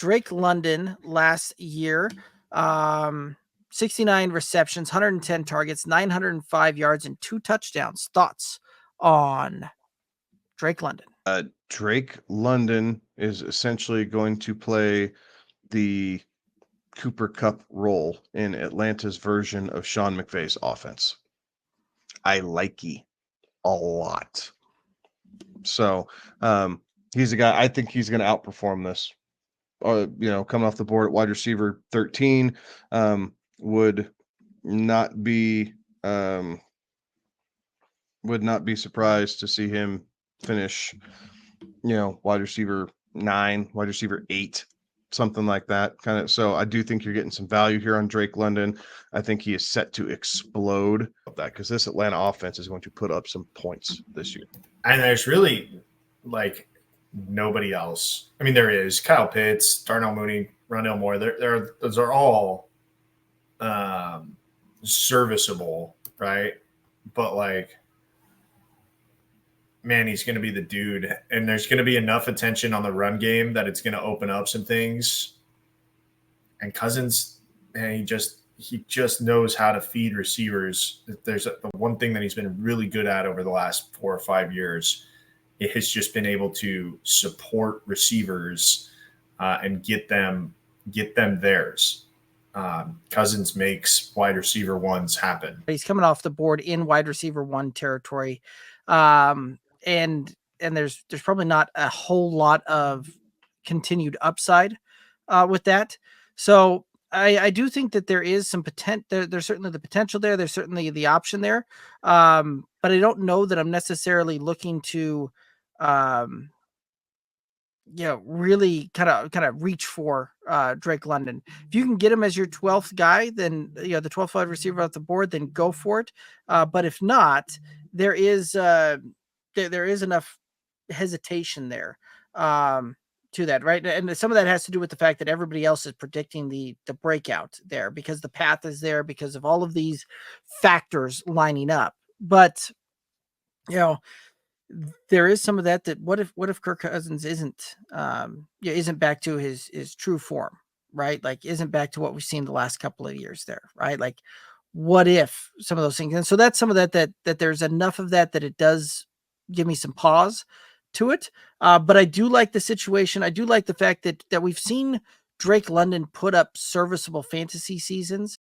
Drake London last year, 69 receptions, 110 targets, 905 yards, and 2 touchdowns. Thoughts on Drake London? Drake London is essentially going to play the Cooper Kupp role in Atlanta's version of Sean McVay's offense. I like he a lot. So he's a guy, I think he's going to outperform this. Coming off the board at wide receiver 13, would not be surprised to see him finish, wide receiver 9, wide receiver 8, something like that. Kind of. So I do think you're getting some value here on Drake London. I think he is set to explode of that because this Atlanta offense is going to put up some points this year. And there's really nobody else. I mean, there is Kyle Pitts, Darnell Mooney, Rondell Moore. Those are all serviceable, right? But man, he's going to be the dude, and there's going to be enough attention on the run game that it's going to open up some things. And Cousins, man, he just knows how to feed receivers. There's the one thing that he's been really good at over the last 4 or 5 years. It has just been able to support receivers and get them theirs. Cousins makes wide receiver ones happen. He's coming off the board in wide receiver 1 territory. And there's probably not a whole lot of continued upside with that. So I do think that there is some potential. There's certainly the potential there. There's certainly the option there. But I don't know that I'm necessarily looking to, really kind of reach for Drake London. If you can get him as your 12th guy, then the 12th wide receiver off the board, then go for it. But if not, there is enough hesitation there to that, right? And some of that has to do with the fact that everybody else is predicting the breakout there because the path is there because of all of these factors lining up. But there is some of that what if Kirk Cousins isn't back to his true form, right? Isn't back to what we've seen the last couple of years there, right? What if some of those things? And so that's some of that there's enough of that it does give me some pause to it. But I do like the situation. I do like the fact that we've seen Drake London put up serviceable fantasy seasons